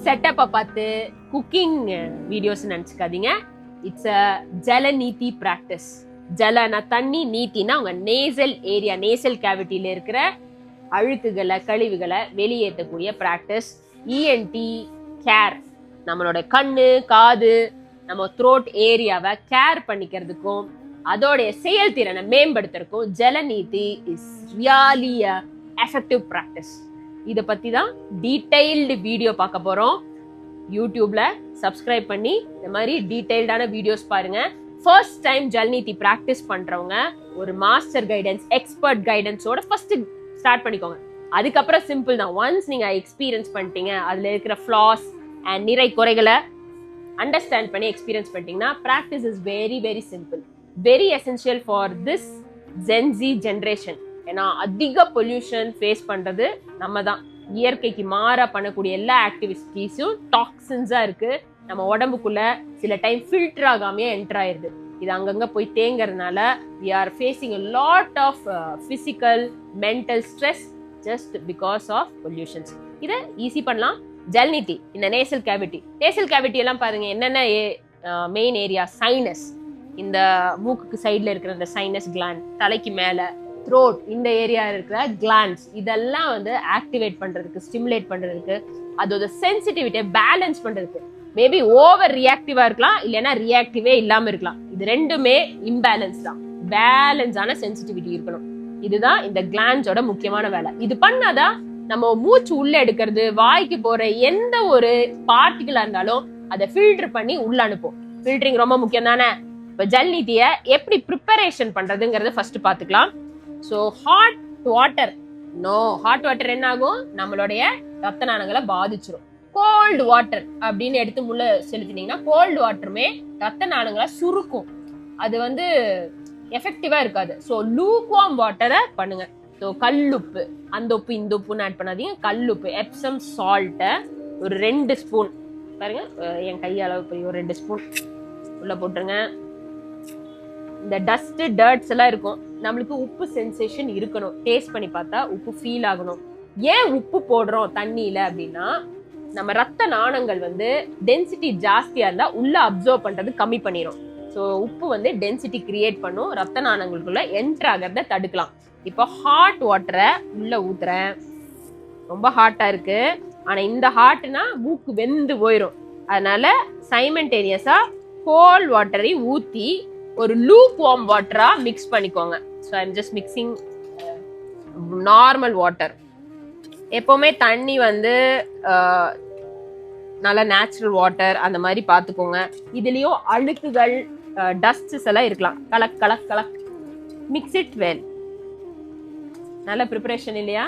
செட்டப்பை பார்த்து cooking videos நினச்சிக்காதீங்க. It's a jala neti practice. ஜலனா தண்ணி, நீத்தினா உங்க நேசல் ஏரியா, நேசல் கேவிட்டியில இருக்கிற அழுக்குகளை கழிவுகளை வெளியேற்றக்கூடிய ப்ராக்டிஸ். இஎன்டி கேர், நம்மளோட கண்ணு காது நம்ம த்ரோட் ஏரியாவை கேர் பண்ணிக்கிறதுக்கும் அதோடைய செயல்திறனை மேம்படுத்துறதுக்கும் jala neti is really a effective practice. இதை பத்தி தான் டீடைல்டு வீடியோ பார்க்க போறோம். யூடியூப்ல சப்ஸ்கிரைப் பண்ணி இந்த மாதிரி டீடைல்டான வீடியோஸ் பாருங்க. ஃபர்ஸ்ட் டைம் ஜல்நீதி பிராக்டிஸ் பண்றவங்க ஒரு மாஸ்டர் கைடன்ஸ், எக்ஸ்பர்ட் கைடன்ஸோட ஃபர்ஸ்ட் ஸ்டார்ட் பண்ணிக்கோங்க. அதுக்கப்புறம் சிம்பிள் தான். ஒன்ஸ் நீங்க எக்ஸ்பீரியன்ஸ் பண்ணிட்டீங்க, அதுல இருக்கிற ஃபிளாஸ் அண்ட் நிறை குறைகளை அண்டர்ஸ்டாண்ட் பண்ணி எக்ஸ்பீரியன்ஸ் பண்ணிட்டீங்கன்னா practice is very very simple, very essential for this gen Z generation. ஏன்னா அதிக பொல்யூஷன் ஃபேஸ் பண்றது நம்ம தான். இயற்கைக்கு மாறா பண்ணக்கூடிய எல்லா ஆக்டிவிட்டிஸும் டாக்ஸின்ஸா இருக்கு. நம்ம உடம்புக்குள்ள சில டைம் ஃபில்டர் ஆகாமையே என்டர் ஆயிருது. இது அங்கங்க போய் தேங்கறதுனால we are facing a lot of physical mental stress just because of pollutions. இத ஈஸி பண்ணலாம். ஜல்நீதி இந்த நேசல் கேவிட்டி, நேசல் கேவிட்டி எல்லாம் பாருங்க என்னென்ன மெயின் ஏரியா. சைனஸ், இந்த மூக்குக்கு சைட்ல இருக்கிற இந்த சைனஸ் கிளாண்ட், தலைக்கு மேல த்ரோட் இந்த ஏரியா இருக்கிற கிளாண்ட்ஸ், இதெல்லாம் வந்து ஆக்டிவேட் பண்றதுக்கு, ஸ்டிமுலேட் பண்றதுக்கு, அதோட சென்சிட்டிவிட்டியை பேலன்ஸ் பண்றதுக்கு. மேபி ஓவர் ரியாக்டிவா இருக்கலாம், இல்லைன்னா ரியாக்டிவே இல்லாம இருக்கலாம். இது ரெண்டுமே இம்பேலன்ஸ் தான். பேலன்ஸான சென்சிட்டிவிட்டி இருக்கணும். இதுதான் இந்த கிளாண்ட்ஸோட முக்கியமான வேலை. இது பண்ணாதான் நம்ம மூச்சு உள்ள எடுக்கிறது, வாய்க்கு போற எந்த ஒரு பார்ட்டிகளா இருந்தாலும் அதை ஃபில்டர் பண்ணி உள்ள அனுப்பும். ஃபில்டரிங் ரொம்ப முக்கியம் தானே. இப்ப ஜல்நீதியை எப்படி ப்ரிப்பரேஷன் பண்றதுங்கிறத ஃபர்ஸ்ட் பாத்துக்கலாம். So hot water, hot water என்ன ஆகும், நம்மளுடைய ரத்த நாளங்களை பாதிச்சிடும். கோல்டு வாட்டர் அப்படின்னு எடுத்து முள்ள செலுத்தினீங்கன்னா கோல்டு வாட்டருமே ரத்த நாளங்களை சுருக்கும். அது வந்து எஃபெக்டிவா இருக்காது. ஸோ லூக்வார்ம் வாட்டரை பண்ணுங்க. ஸோ கல்லுப்பு, அந்த உப்பு இந்த உப்புன்னு ஆட் பண்ணாதீங்க. கல்லுப்பு, எப்சம் சால்ட்டை ஒரு 2 ஸ்பூன் பாருங்க, என் கையளவு போய் ஒரு 2 ஸ்பூன் உள்ள போட்டுருங்க. இந்த டஸ்ட் டர்ட்ஸ் எல்லாம் இருக்கும், நம்மளுக்கு உப்பு சென்சேஷன் இருக்கணும். டேஸ்ட் பண்ணி பார்த்தா உப்பு ஃபீல் ஆகணும். ஏன் உப்பு போடுறோம் தண்ணியில அப்படின்னா, நம்ம ரத்த நாணங்கள் வந்து டென்சிட்டி ஜாஸ்தியா இருந்தா உள்ள அப்சர்வ் பண்றது கம்மி பண்ணிடும். ஸோ உப்பு வந்து டென்சிட்டி கிரியேட் பண்ணும், ரத்த நாணங்களுக்குள்ள என்டர் ஆகிறத தடுக்கலாம். இப்போ ஹாட் வாட்டரை உள்ள ஊத்துறேன். ரொம்ப ஹாட்டா இருக்கு, ஆனா இந்த ஹாட்னா மூக்கு வெந்து போயிடும். அதனால சைமல்டேனியஸா கோல்ட் வாட்டரை ஊத்தி ஒரு லூக் வார்ம் வாட்டரா மிக்ஸ் பண்ணிக்கோங்க. So I am just mixing normal water. எப்பவுமே தண்ணி வந்து நல்ல நேச்சுரல் வாட்டர் அந்த மாதிரி பார்த்துக்கோங்க. இதுலயும் அழுக்குகள், டஸ்ட்ஸ் எல்லாம் இருக்கலாம். கலக் கலக் கலக், மிக்ஸ் இட் வெல். நல்ல ப்ரிப்பரேஷன் இல்லையா?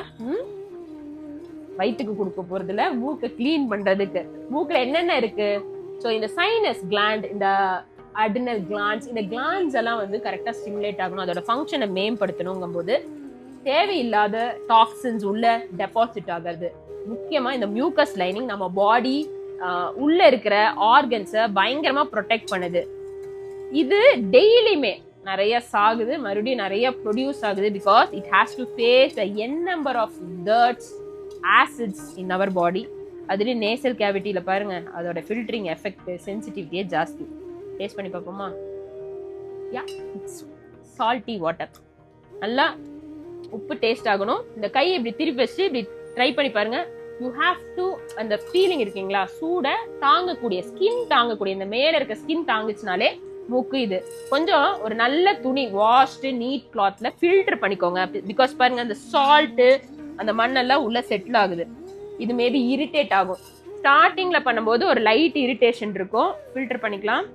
வயிற்றுக்கு கொடுக்க போறதுல மூக்கை கிளீன் பண்றதுக்கு. மூக்குல என்னென்ன இருக்கு? ஸோ இந்த சைனஸ் கிளாண்ட், இந்த அடினல் கிளாண்ட்ஸ், இந்த கிளாண்ட்ஸ் எல்லாம் வந்து கரெக்டா ஸ்டிமுலேட் ஆகணும். அதோட ஃபங்க்ஷனை மேம்படுத்தணுங்கும் போது தேவையில்லாத டாக்ஸின்ஸ் உள்ள டெபாசிட் ஆகிறது. முக்கியமா இந்த மியூக்கஸ் லைனிங் நம்ம பாடி உள்ள இருக்கிற ஆர்கன்ஸை பயங்கரமா ப்ரொடெக்ட் பண்ணுது. இது டெய்லியுமே நிறைய சாகுது, மறுபடியும் நிறைய ப்ரொடியூஸ் ஆகுது. Because it has to face n number of dirts, acids in our body. அதுலேயும் நேசல் கேவிட்டியில பாருங்க, அதோட ஃபில்டரிங் எஃபெக்ட், சென்சிட்டிவிட்டியே ஜாஸ்தி. டேஸ்ட் பண்ணி பார்ப்போமா? யா, இட்ஸ் சால்ட்டி வாட்டர். நல்லா உப்பு டேஸ்ட் ஆகணும். இந்த கையை இப்படி திருப்பி வச்சு இப்படி ட்ரை பண்ணி பாருங்க. யூ ஹாவ் டு, அந்த ஃபீலிங் இருக்கீங்களா, சூட தாங்கக்கூடிய, ஸ்கின் தாங்கக்கூடிய, இந்த மேல இருக்க ஸ்கின் தாங்குச்சுனாலே மூக்கு இது கொஞ்சம் ஒரு நல்ல துணி, வாஷ்டு நீட் கிளாத்ல ஃபில்டர் பண்ணிக்கோங்க. பிகாஸ் பாருங்க அந்த சால்ட்டு, அந்த மண்ணெல்லாம் உள்ள செட்டில் ஆகுது. இது மேபி இரிட்டேட் ஆகும். ஸ்டார்டிங்ல பண்ணும்போது ஒரு லைட் இரிட்டேஷன் இருக்கும். ஃபில்டர் பண்ணிக்கலாம்.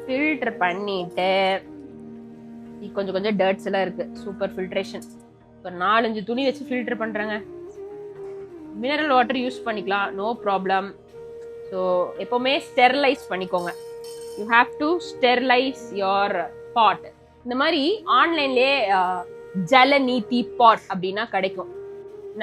ஃபில்டர் பண்ணிட்டு கொஞ்சம் கொஞ்சம் டர்ட்ஸ் எல்லாம் இருக்கு. Super filtration. ஒரு 4-5 துணி வச்சு ஃபில்டர் பண்றாங்க. மினரல் வாட்டர் யூஸ் பண்ணிக்கலாம், நோ ப்ராப்ளம். ஸோ எப்பவுமே ஸ்டெரிலைஸ் பண்ணிக்கோங்க. You have to sterilise your pot. இந்த மாதிரி ஆன்லைன்லேயே ஜலநீதி பாட் அப்படின்னா கிடைக்கும்.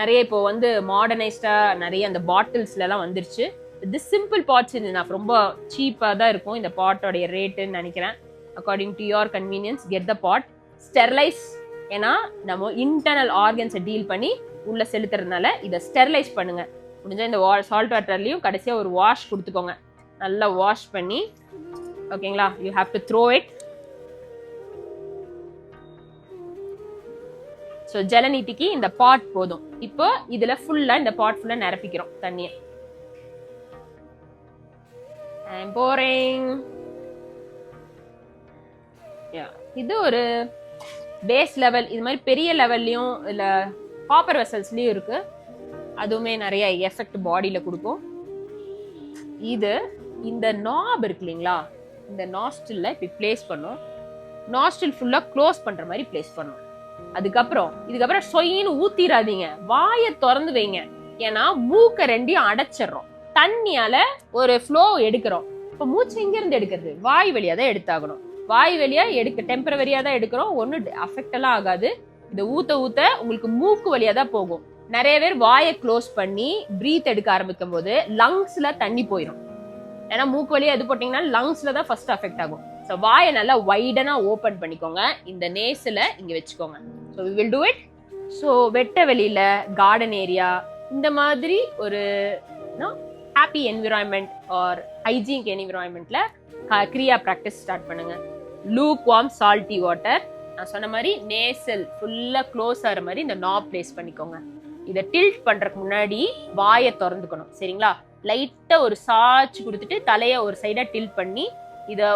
நிறைய இப்போ வந்து மாடர்னைஸ்டா நிறைய அந்த பாட்டில்ஸ்ல எல்லாம் வந்துருச்சு. இது சிம்பிள் பாட்ஸ் நான் ரொம்ப சீப்பாக தான் இருக்கும் இந்த பாட்டோடைய ரேட்டுன்னு நினைக்கிறேன். According to your convenience get the pot, sterilise ஏன்னா நம்ம இன்டர்னல் ஆர்கன்ஸை டீல் பண்ணி உள்ள செலுத்துறதுனால இதை ஸ்டெரிலைஸ் பண்ணுங்க. முடிஞ்சா இந்த சால்ட் வாட்டர்லயும் கடைசியா ஒரு வாஷ் கொடுத்துக்கோங்க. நல்லா வாஷ் பண்ணி, ஓகேங்களா, you have to throw it. So ஜலநீதிக்கு இந்த பாட் போதும். இப்போ இதுல ஃபுல்லா இந்த பாட் ஃபுல்லா நிரப்பிக்கிறோம் தண்ணியை. இது ஒரு பேஸ் லெவல். இது மாதிரி பெரிய லெவல்லையும் இல்ல காப்பர் வெசல்ஸ்லயும் இருக்கு. அதுவுமே நிறைய எஃபெக்ட் பாடியில கொடுக்கும். இது இந்த நாப் இருக்கு இல்லைங்களா, இந்த நாஸ்டில்ல இப்படி பிளேஸ் பண்ணும். நாஸ்டில் ஃபுல்லா க்ளோஸ் பண்ற மாதிரி பிளேஸ் பண்ணும். இதுக்கப்புறம் சொயின்னு ஊத்திராதீங்க, வாயை திறந்து வைங்க. ஏன்னா மூக்க ரெண்டையும் அடைச்சிடறோம். தண்ணியால ஒரு ஃப்ளோ எடுக்கிறோம். இப்ப மூச்சு எங்க இருந்து எடுக்கிறது? வாய் வழியா தான் எடுத்தாகணும். வாய் வழியா டெம்பரவரியா தான் எடுக்கிறோம். ஒன்னும் அஃபெக்ட் எல்லாம் ஆகாது. இதை ஊத்த உங்களுக்கு மூக்கு வழியா தான் போகும். நிறைய பேர் வாயை க்ளோஸ் பண்ணி பிரீத் எடுக்க ஆரம்பிக்கும் போது லங்ஸ்ல தண்ணி போயிடும். ஏன்னா மூக்கு வழியா எது போட்டீங்கன்னா லங்ஸ்ல தான் ஃபர்ஸ்ட் அஃபெக்ட் ஆகும். ஸோ வாயை நல்லா வைடனா ஓபன் பண்ணிக்கோங்க. இந்த நேஸ்ல இங்க வச்சுக்கோங்க. So we will do it. So வெட்ட வெளியில, கார்டன் ஏரியா, இந்த மாதிரி ஒரு ஹாப்பி என்விரான்மெண்ட் ஆர் ஹைஜீனிக் என்விரான்மெண்ட்ல கிரியா ப்ராக்டிஸ் ஸ்டார்ட் பண்ணுங்க. Lukewarm salty water. நான் சொன்ன மாதிரி நேசல் ஃபுல்லா க்ளோஸ் ஆகிற மாதிரி இந்த நாப் பிளேஸ் பண்ணிக்கோங்க. இதை டில்ட் பண்றதுக்கு முன்னாடி வாயை திறந்துக்கணும். சரிங்களா? லைட்டா ஒரு சாய்ச்சி கொடுத்துட்டு தலைய ஒரு சைடா டில்ட் பண்ணி இத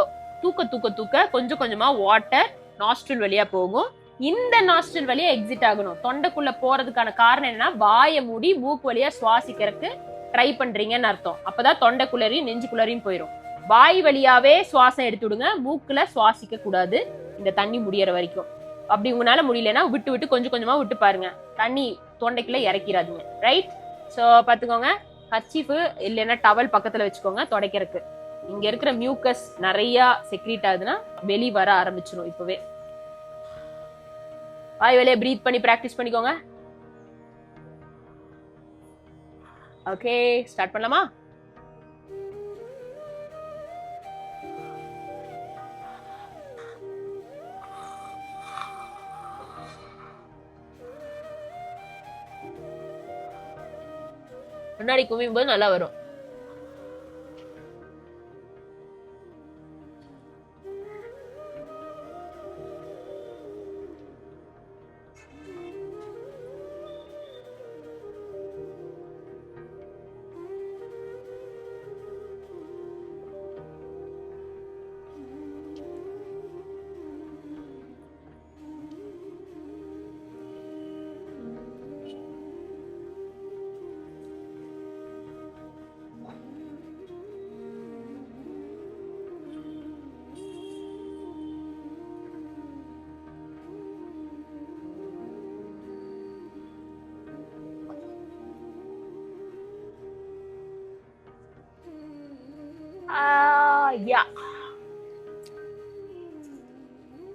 தூக்க கொஞ்சம் கொஞ்சமா வாட்டர் நாஸ்ட்ரில் வழியா போகும். இந்த நாஸ்ட்ரில் வழியா எக்ஸிட் ஆகணும். தொண்டைக்குள்ள போறதுக்கான காரணம் என்னன்னா, வாயை மூடி மூக்கு வழியா சுவாசிக்கிறதுக்கு ட்ரை பண்றீங்கன்னு அர்த்தம். அப்பதான் தொண்டைக்குள்ளரையும் நெஞ்சுக்குள்ளரையும் போயிடும். வாய் வழியாவே சுவாசம் எடுத்து விடுங்க. மூக்குல சுவாசிக்க கூடாது இந்த தண்ணி முடியற வரைக்கும். அப்படி உங்களால முடியலன்னா விட்டு கொஞ்சம் கொஞ்சமா விட்டு பாருங்க. தண்ணி தொண்டைக்குள்ள இறக்கிறாதுங்க. ரைட்? ஸோ பாத்துக்கோங்க. கர்ச்சீஃப் இல்லைன்னா டவல் பக்கத்துல வச்சுக்கோங்க துடைக்கிறதுக்கு. இங்க இருக்கிற மியூக்கஸ் நிறைய செக்ரீட் ஆகுதுன்னா வெளி வர ஆரம்பிச்சிடும். இப்பவே வாய் வெளியே பிரீத் பண்ணி பிராக்டிஸ் பண்ணிக்கோங்க. ஓகே, ஸ்டார்ட் பண்ணலாமா? முன்னாடி குவியும் போது நல்லா வரும்.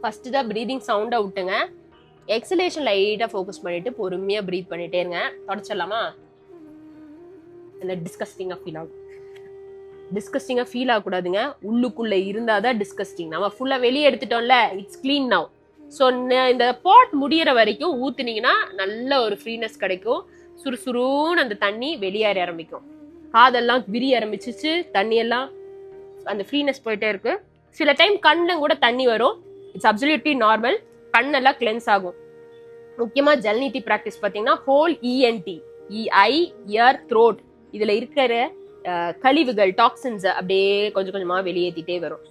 ஃபர்ஸ்ட் தான் பிரீதிங் சவுண்டா விட்டுங்க. எக்ஸலேஷன் லைட்டா ஃபோக்கஸ் பண்ணிட்டு பொறுமையா பிரீத் பண்ணிட்டே இருங்க. தொடச்சிடலாமா? இந்த டிஸ்கஸ்டிங்கா ஃபீல் ஆகக்கூடாதுங்க. உள்ளுக்குள்ள இருந்தாதான் டிஸ்கஸ்டிங். நம்ம ஃபுல்லா வெளியே எடுத்துட்டோம்ல, இட்ஸ் கிளீன் நவ். ஸோ இந்த பாட் முடியற வரைக்கும் ஊத்துனீங்கன்னா நல்ல ஒரு ஃப்ரீனஸ் கிடைக்கும். சுறுசுறுன்னு அந்த தண்ணி வெளியேற ஆரம்பிக்கும். காதெல்லாம் விரிய ஆரம்பிச்சிச்சு. தண்ணி எல்லாம் அந்த ஃப்ரீனஸ் போயிட்டே இருக்கு. சில டைம் கண்ணில் கூட தண்ணி வரும். It's absolutely normal. கண்ணெல்லாம் கிளென்ஸ் ஆகும். முக்கியமா ஜல்நீதி பிராக்டிஸ் பார்த்தீங்கன்னா ஹோல் இஎன்டி, ஐ, இயர், த்ரோட், இதுல இருக்கிற கழிவுகள், டாக்ஸின்ஸ் அப்படியே கொஞ்சம் கொஞ்சமா வெளியேற்றிட்டே வரும்.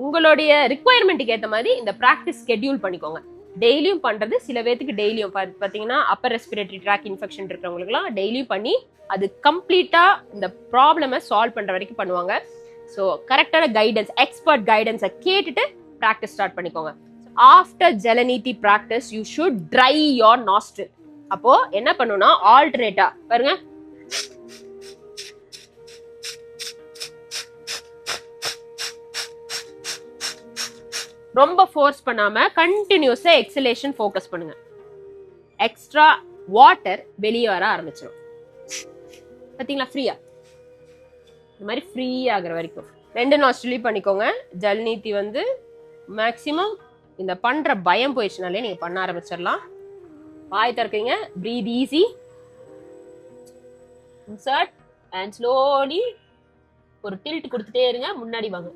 உங்களுடைய ரிக்குவயர்மெண்ட்டுக்கு ஏற்ற மாதிரி இந்த ப்ராக்டிஸ் ஸ்கெட்யூல் பண்ணிக்கோங்க. டெய்லியும் பண்றது சில பேருக்கு டெய்லியும் பார்த்தீங்கன்னா அப்பர் ரெஸ்பிரேட்டரி ட்ராக் இன்ஃபெக்ஷன் இருக்கிறவங்களுக்குலாம் டெய்லியும் பண்ணி அது கம்ப்ளீட்டா இந்த ப்ராப்ளமை சால்வ் பண்ற வரைக்கும் பண்ணுவாங்க. ஸோ கரெக்டான கைடன்ஸ், எக்ஸ்பர்ட் கைடன்ஸை கேட்டுட்டு ப்ராக்டிஸ் ஸ்டார்ட் பண்ணிக்கோங்க. After jala neti practice you should dry your nostril. அப்போ என்ன பண்ணணும்னா ஆல்டர்னேட்டா பாருங்க, ரொம்ப ஃபோர்ஸ் பண்ணாம கண்டினியூஸா எக்ஸலேஷன் ஃபோக்கஸ் பண்ணுங்க. எக்ஸ்ட்ரா வாட்டர் வெளியே வர ஆரம்பிச்சிடும். பாத்தீங்களா? ஃப்ரீயா இந்த மாதிரி ஃப்ரீ ஆகுற வரைக்கும் 2 நாஸ்ட்ரிலையும் பண்ணிக்கோங்க. ஜல்நீதி மேக்சிமம் இந்த பண்ற பயம் போயிடுச்சுனாலே நீங்க பண்ண ஆரம்பிச்சிடலாம். வாய் திறக்கீங்க, breathe easy, insert and slowly ஒரு tilt கொடுத்துட்டே இருங்க, முன்னாடி வாங்க.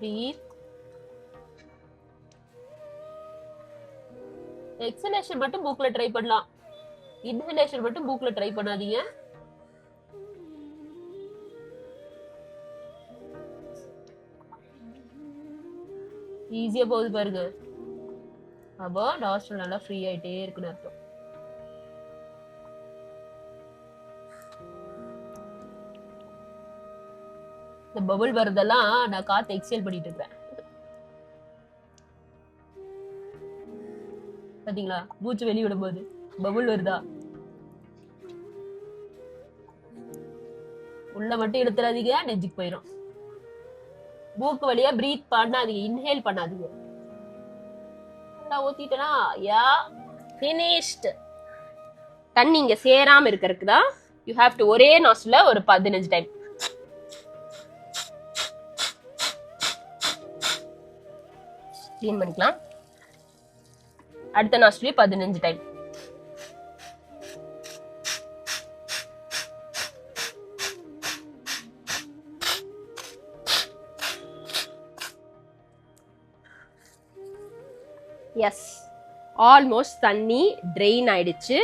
breathe. எக்ஸலேஷன் மட்டும் மூக்குல ட்ரை பண்ணலாம், இன்ஹலேஷன் மட்டும் மூக்குல ட்ரை பண்ணாதீங்க. ஈஸியா போகுது பாருங்க. அப்போ நாஸ்ட்ரல் நல்லா ஃப்ரீ ஆயிட்டே இருக்குன்னு அர்த்தம். இந்த பபுள் வரதெல்லாம் நான் காத்து எக்ஸேல் பண்ணிட்டு இருக்கேன். பாத்தீங்களா, மூச்சு வெளிய விடும் போது பபுள் வருதா? உள்ள மட்டும் எடுத்துறாதீங்க, நெஞ்சுக்கு போயிடும். மூக்கு வழியா பிரீத் பண்ணாதீங்க, இன்ஹேல் பண்ணாதீங்க. ஊத்திட்டனா யா ஃபினிஷ்ட். தண்ணி இங்க சேராம இருக்கிறதுக்கு தான் யூ ஹேவ் டு ஒரே நாஸ்ல ஒரு 15 டைம். க்ளீன் பண்ணிக்கலாம். அடுத்த நாஸ்ட்லி 15 டைம். எஸ், ஆல்மோஸ்ட் தண்ணி ட்ரெயின் ஆயிடுச்சு.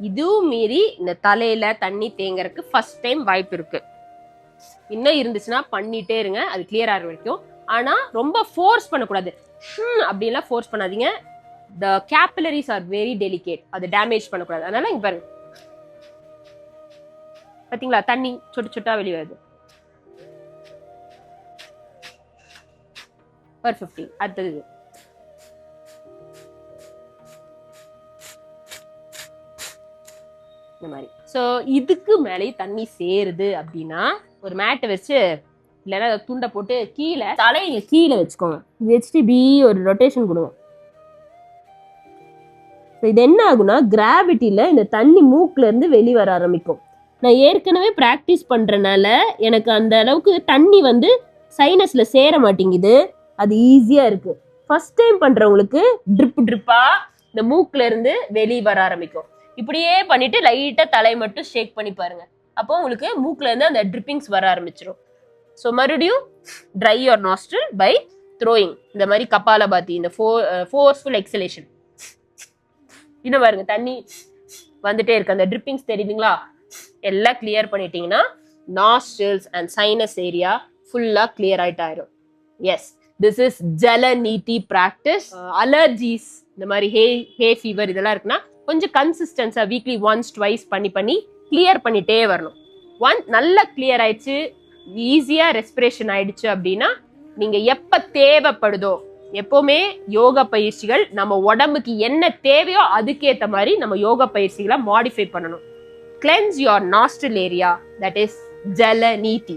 இதுவும் மீறி இந்த தலையில தண்ணி தேங்கறதுக்கு ஃபர்ஸ்ட் டைம் வாய்ப்பு இருக்கு. இன்னும் இருந்துச்சுன்னா பண்ணிட்டே இருங்க, அது கிளியர் ஆகிற வரைக்கும். ஆனா ரொம்ப ஃபோர்ஸ் பண்ணக்கூடாது, அப்படின்லாம் ஃபோர்ஸ் பண்ணாதீங்க. The capillaries are very delicate, அது டேமேஜ் பண்ணக்கூடாது. அதனால இங்க பாருங்க, பாத்தீங்களா தண்ணி சொட்டு சொட்டா வெளியே வருது. per 50. அடுத்தது இந்த மாதிரி. ஸோ இதுக்கு மேலே தண்ணி சேருது அப்படின்னா ஒரு மேட்டை வச்சு இல்லைன்னா துண்டை போட்டு கீழே தலையை கீழே வச்சுக்கோங்க. வச்சுட்டு இப்படி ஒரு ரொட்டேஷன் கொடுங்க. இது என்ன ஆகுனா கிராவிட்டியில இந்த தண்ணி மூக்குல இருந்து வெளியே வர ஆரம்பிக்கும். நான் ஏற்கனவே பிராக்டிஸ் பண்றதுனால எனக்கு அந்த அளவுக்கு தண்ணி வந்து சைனஸ்ல சேர மாட்டேங்குது, அது ஈஸியா இருக்கு. ஃபர்ஸ்ட் டைம் பண்றவங்களுக்கு ட்ரிப் ட்ரிப்பா இந்த மூக்குல இருந்து வெளியே வர ஆரம்பிக்கும். இப்படியே பண்ணிட்டு லைட்டா தலை மட்டும் ஷேக் பண்ணி பாருங்க, அப்போ உங்களுக்கு மூக்குல இருந்து அந்த ட்ரிப்பிங்ஸ் வர ஆரம்பிச்சிடும். ஸோ மறுபடியும் try your nostril by throwing. இந்த மாதிரி கபாலபாதி, இந்த ஃபோர்ஸ்ஃபுல் எக்ஸலேஷன். இன்னும் பாருங்க தண்ணி வந்துட்டே இருக்கு, அந்த ட்ரிப்பிங்ஸ் தெரியுதுங்களா? எல்லாம் கிளியர் பண்ணிட்டீங்கன்னா நாஸ்ட்ரில்ஸ் அண்ட் சைனஸ் ஏரியா ஃபுல்லா கிளியர் ஆயிட்டு ஆயிரும். Yes, this is jala neti practice. Allergies, இந்த மாதிரி ஹே ஃபீவர் இதெல்லாம் இருக்குன்னா கொஞ்சம் கன்சிஸ்டன்ஸா வீக்லி ஒன்ஸ் ட்வைஸ் பண்ணி கிளியர் பண்ணிட்டே வரணும். நல்லா கிளியர் ஆயிடுச்சு, ஈஸியா ரெஸ்பிரேஷன் ஆயிடுச்சு அப்படின்னா நீங்க எப்ப தேவைப்படுதோ, எப்பவுமே யோகா பயிற்சிகள் நம்ம உடம்புக்கு என்ன தேவையோ அதுக்கேற்ற மாதிரி நம்ம யோகா பயிற்சிகளை மாடிஃபை பண்ணணும். Cleanse your nostril area, that is ஜலநீதி.